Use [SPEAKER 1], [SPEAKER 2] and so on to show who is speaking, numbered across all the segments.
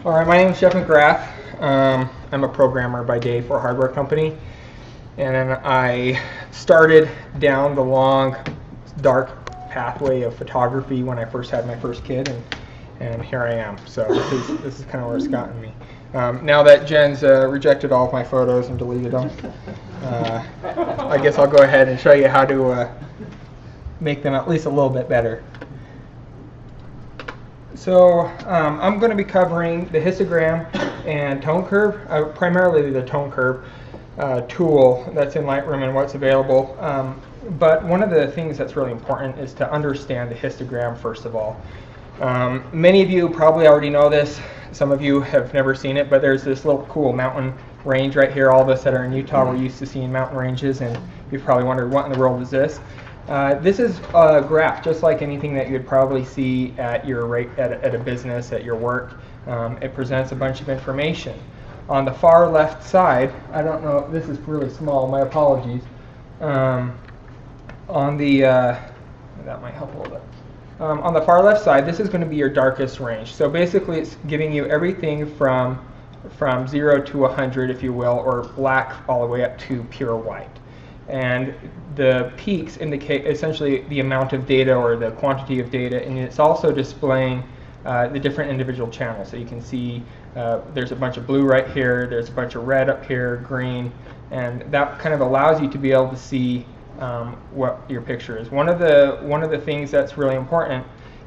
[SPEAKER 1] All right, my name is Jeff McGrath. I'm a programmer by day for a hardware company. And then I started down the long, dark pathway of photography when I first had my first kid, and here I am. So this is kind of where it's gotten me. Now that Jen's rejected all of my photos and deleted them, I guess I'll go ahead and show you how to make them at least a little bit better. So I'm going to be covering the histogram and tone curve, primarily the tone curve tool that's in Lightroom and what's available. But one of the things that's really important is to understand the histogram first of all. Many of you probably already know this. Some of you have never seen it, but there's this little cool mountain range right here. All of us that are in Utah, we're used to seeing mountain ranges, and you've probably wondered what in the world is this. This is a graph, just like anything that you'd probably see at your at a business, at your work. It presents a bunch of information. On the far left side, I don't know, this is really small, my apologies. On the, that might help a little bit. On the far left side, this is going to be your darkest range. So basically it's giving you everything from 0 to 100, if you will, or black all the way up to pure white. And the peaks indicate essentially the amount of data or the quantity of data, and it's also displaying the different individual channels. So you can see there's a bunch of blue right here, there's a bunch of red up here, green, and that kind of allows you to be able to see what your picture is. One of the things that's really important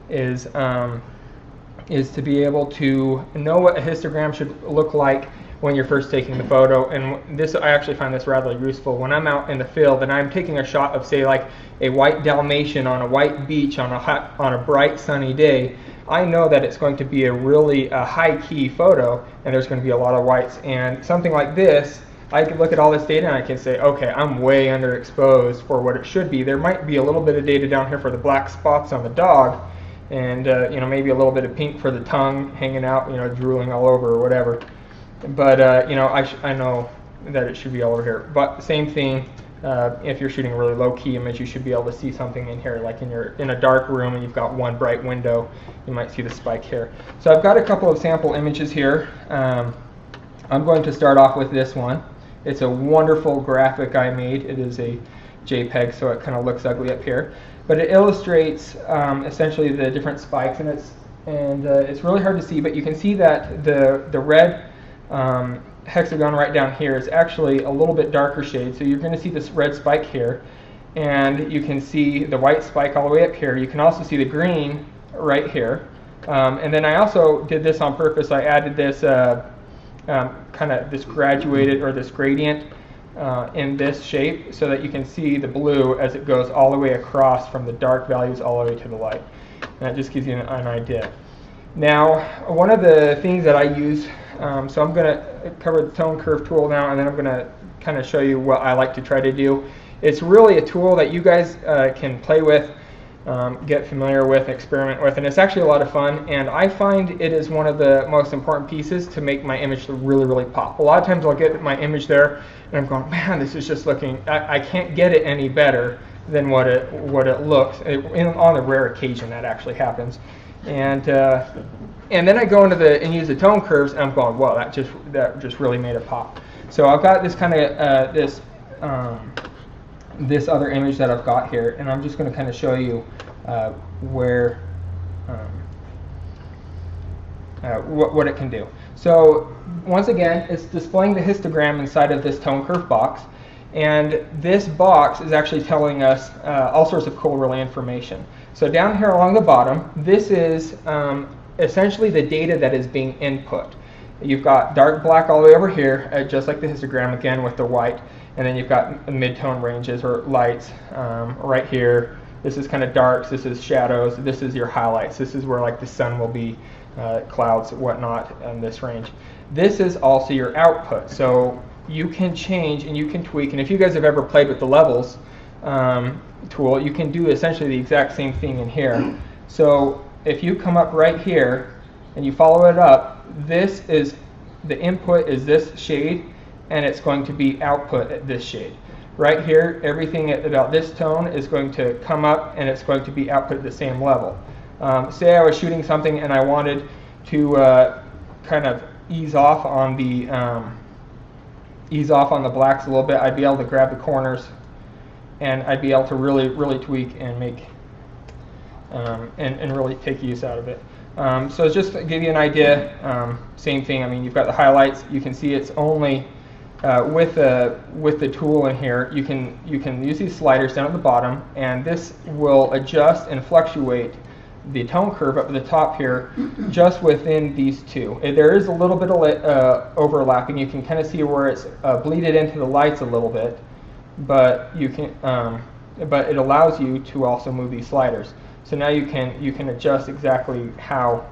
[SPEAKER 1] is to be able to know what a histogram should look like when you're first taking the photo. And this, I actually find this rather useful when I'm out in the field and I'm taking a shot of, say, like a white Dalmatian on a white beach on a bright sunny day. I know that it's going to be a really high key photo, and there's going to be a lot of whites. And something like this, I can look at all this data and I can say, okay, I'm way underexposed for what it should be. There might be a little bit of data down here for the black spots on the dog, and maybe a little bit of pink for the tongue hanging out, drooling all over or whatever. But I know that it should be all over here. But same thing, if you're shooting a really low-key image, you should be able to see something in here, like in a dark room and you've got one bright window, you might see the spike here. So I've got a couple of sample images here. I'm going to start off with this one. It's a wonderful graphic I made. It is a JPEG, so it kind of looks ugly up here. But it illustrates essentially the different spikes, and it's really hard to see, but you can see that the red hexagon right down here is actually a little bit darker shade. So you're going to see this red spike here, and you can see the white spike all the way up here. You can also see the green right here. And then I also did this on purpose. I added this kind of this graduated or this gradient in this shape so that you can see the blue as it goes all the way across from the dark values all the way to the light. And that just gives you an idea. Now, one of the things that I use, so I'm going to cover the tone curve tool now, and then I'm going to kind of show you what I like to try to do. It's really a tool that you guys can play with, get familiar with, experiment with, and it's actually a lot of fun, and I find it is one of the most important pieces to make my image really, really pop. A lot of times I'll get my image there, and I'm going, man, this is just looking, I can't get it any better than what it looks. On a rare occasion that actually happens. And then I go into and use the tone curves, and I'm going, whoa, that just really made it pop. So I've got this kind of this other image that I've got here, and I'm just going to kind of show you where what it can do. So once again, it's displaying the histogram inside of this tone curve box, and this box is actually telling us all sorts of cool, really information. So down here along the bottom, this is essentially the data that is being input. You've got dark black all the way over here, just like the histogram again with the white, and then you've got mid-tone ranges or lights right here. This is kind of darks, this is shadows, this is your highlights. This is where like the sun will be, clouds, whatnot in this range. This is also your output. So you can change and you can tweak, and if you guys have ever played with the levels tool, you can do essentially the exact same thing in here. So if you come up right here and you follow it up, this is the input is this shade, and it's going to be output at this shade. Right here, everything about this tone is going to come up and it's going to be output at the same level. Say I was shooting something and I wanted to kind of ease off on the blacks a little bit, I'd be able to grab the corners, and I'd be able to really tweak and make and really take use out of it. So just to give you an idea, same thing. I mean, you've got the highlights. You can see it's only with the tool in here. You can use these sliders down at the bottom, and this will adjust and fluctuate the tone curve up at the top here, just within these two. There is a little bit of overlapping. You can kind of see where it's bleeded into the lights a little bit, but you can, but it allows you to also move these sliders. So now you can adjust exactly how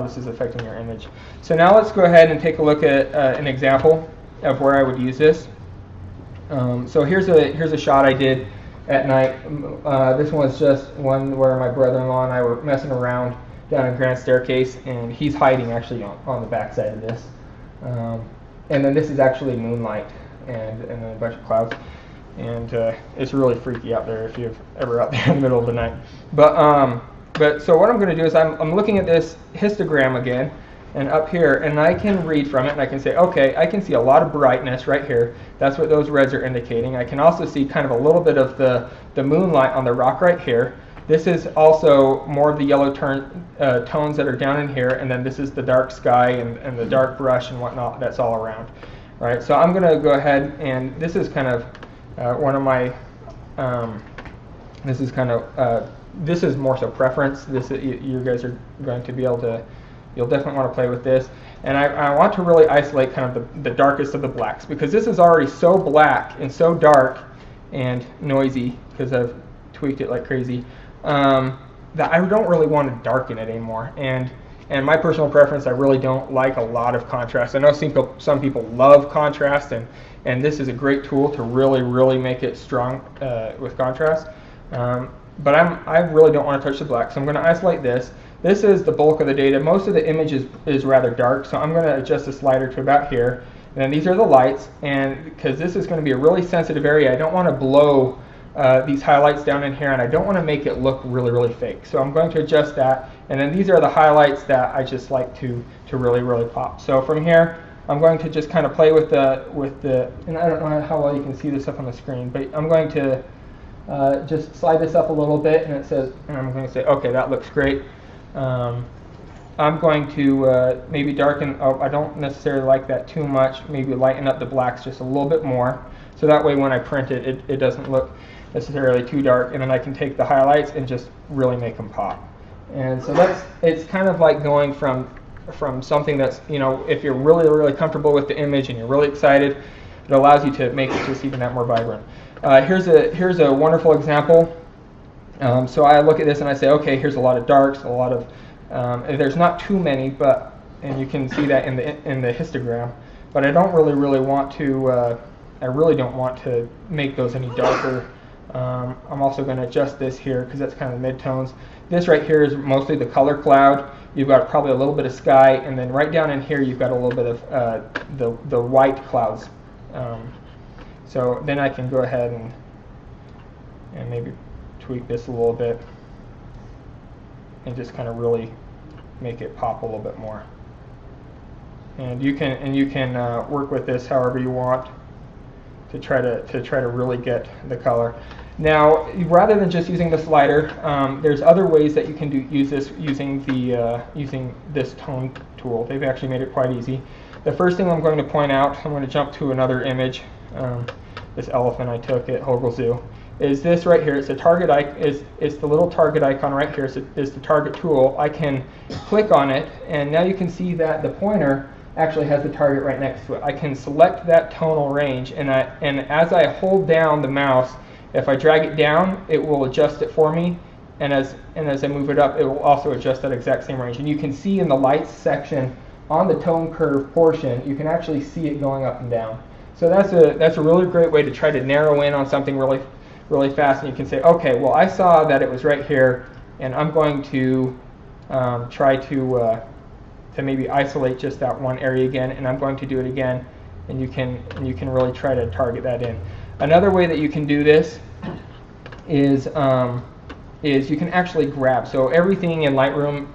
[SPEAKER 1] this is affecting your image. So now let's go ahead and take a look at an example of where I would use this. So here's a shot I did at night. This one was just one where my brother-in-law and I were messing around down a grand staircase, and he's hiding actually on the back side of this. And then this is actually moonlight and then a bunch of clouds. And it's really freaky out there if you're ever out there in the middle of the night. But so what I'm going to do is I'm looking at this histogram again, and up here, and I can read from it, and I can say, okay, I can see a lot of brightness right here. That's what those reds are indicating. I can also see kind of a little bit of the moonlight on the rock right here. This is also more of the yellow tones that are down in here, and then this is the dark sky and the dark brush and whatnot that's all around. All right, so I'm going to go ahead, and this is kind of one of my, this is more so preference. You guys are going to be able to, you'll definitely want to play with this. And I want to really isolate kind of the darkest of the blacks, because this is already so black and so dark and noisy, because I've tweaked it like crazy, that I don't really want to darken it anymore. And my personal preference, I really don't like a lot of contrast. I know some people love contrast, and this is a great tool to really make it strong with contrast. But I really don't want to touch the black, so I'm going to isolate this. This is the bulk of the data. Most of the image is rather dark, so I'm going to adjust the slider to about here. And then these are the lights, and because this is going to be a really sensitive area, I don't want to blow these highlights down in here, and I don't want to make it look really fake. So I'm going to adjust that, and then these are the highlights that I just like to really pop. So from here, I'm going to just kind of play with the, and I don't know how well you can see this up on the screen, but I'm going to just slide this up a little bit, and it says, and I'm going to say, okay, that looks great. I'm going to maybe darken, I don't necessarily like that too much, maybe lighten up the blacks just a little bit more, so that way when I print it, it doesn't look necessarily too dark, and then I can take the highlights and just really make them pop. And so it's kind of like going from something that's, if you're really comfortable with the image and you're really excited, it allows you to make it just even that more vibrant. Here's a wonderful example. So I look at this and I say, okay, here's a lot of darks, a lot of, there's not too many, and you can see that in the histogram, but I don't really want to, I really don't want to make those any darker. I'm also going to adjust this here because that's kind of mid-tones. This right here is mostly the color cloud. You've got probably a little bit of sky, and then right down in here you've got a little bit of the white clouds. So then I can go ahead and maybe tweak this a little bit and just kind of really make it pop a little bit more. And you can work with this however you want to try to really get the color. Now, rather than just using the slider, there's other ways that you can use this using this tone tool. They've actually made it quite easy. The first thing I'm going to point out, I'm going to jump to another image. This elephant I took at Hogle Zoo. Is this right here? It's a target it's the little target icon right here. Is the target tool. I can click on it, and now you can see that the pointer actually has the target right next to it. I can select that tonal range, and as I hold down the mouse, if I drag it down, it will adjust it for me, and as I move it up, it will also adjust that exact same range. And you can see in the lights section on the tone curve portion, you can actually see it going up and down. So that's a really great way to try to narrow in on something really fast, and you can say, okay, well, I saw that it was right here, and I'm going to try to maybe isolate just that one area again, and I'm going to do it again, and you can really try to target that in. Another way that you can do this is you can actually grab. So everything in Lightroom,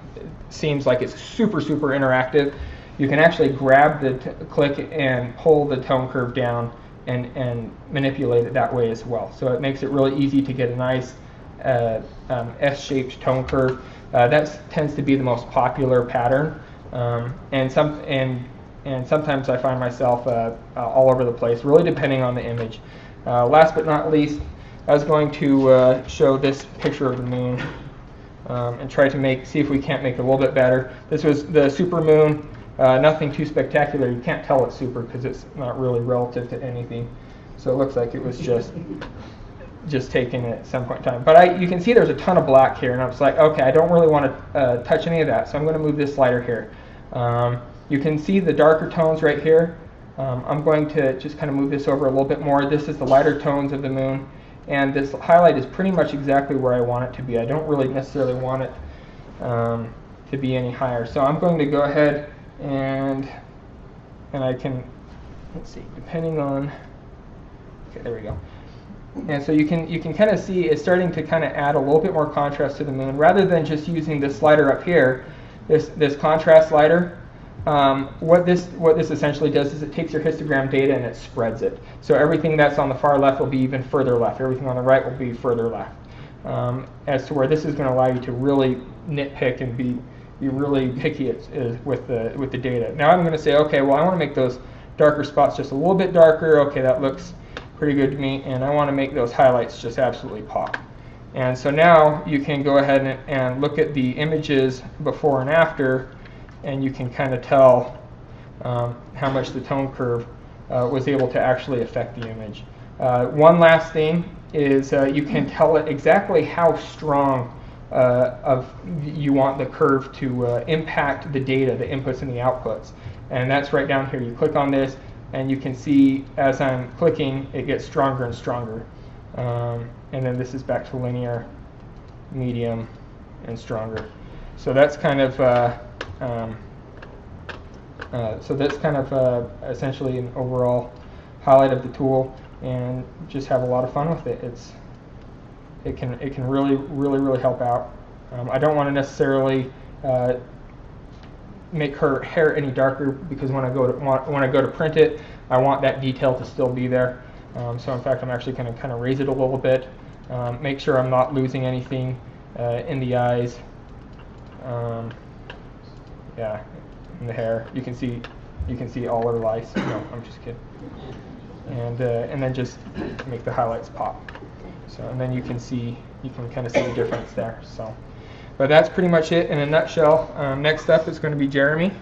[SPEAKER 1] seems like it's super interactive, you can actually grab the click and pull the tone curve down and manipulate it that way as well. So it makes it really easy to get a nice S-shaped tone curve. That tends to be the most popular pattern, and sometimes I find myself all over the place, really depending on the image. Last but not least, I was going to show this picture of the moon and try to see if we can't make it a little bit better. This was the super moon. Nothing too spectacular. You can't tell it's super because it's not really relative to anything. So it looks like it was just taken at some point in time. But you can see there's a ton of black here, and I was like, okay, I don't really want to touch any of that, so I'm going to move this slider here. You can see the darker tones right here. I'm going to just kind of move this over a little bit more. This is the lighter tones of the moon, and this highlight is pretty much exactly where I want it to be. I don't really necessarily want it to be any higher. So I'm going to go ahead and I can, let's see, depending on, okay, there we go. And so you can kind of see it's starting to kind of add a little bit more contrast to the moon, rather than just using this slider up here, this contrast slider. What this essentially does is it takes your histogram data and it spreads it. So everything that's on the far left will be even further left. Everything on the right will be further left. As to where this is going to allow you to really nitpick and be really picky with the data. Now I'm going to say, okay, well I want to make those darker spots just a little bit darker. Okay, that looks pretty good to me, and I want to make those highlights just absolutely pop. And so now you can go ahead and look at the images before and after, and you can kind of tell how much the tone curve was able to actually affect the image. One last thing is you can tell it exactly how strong you want the curve to impact the data, the inputs and the outputs. And that's right down here. You click on this, and you can see as I'm clicking, it gets stronger and stronger. And then this is back to linear, medium, and stronger. So that's kind of essentially an overall highlight of the tool, and just have a lot of fun with it. It can really help out. I don't want to necessarily make her hair any darker, because when I go to print it, I want that detail to still be there. So in fact, I'm actually going to kind of raise it a little bit, make sure I'm not losing anything in the eyes. Yeah, in the hair. You can see all her lice. No, I'm just kidding. And then just make the highlights pop. So, and then you can kind of see the difference there. So, but that's pretty much it in a nutshell. Next up is going to be Jeremy.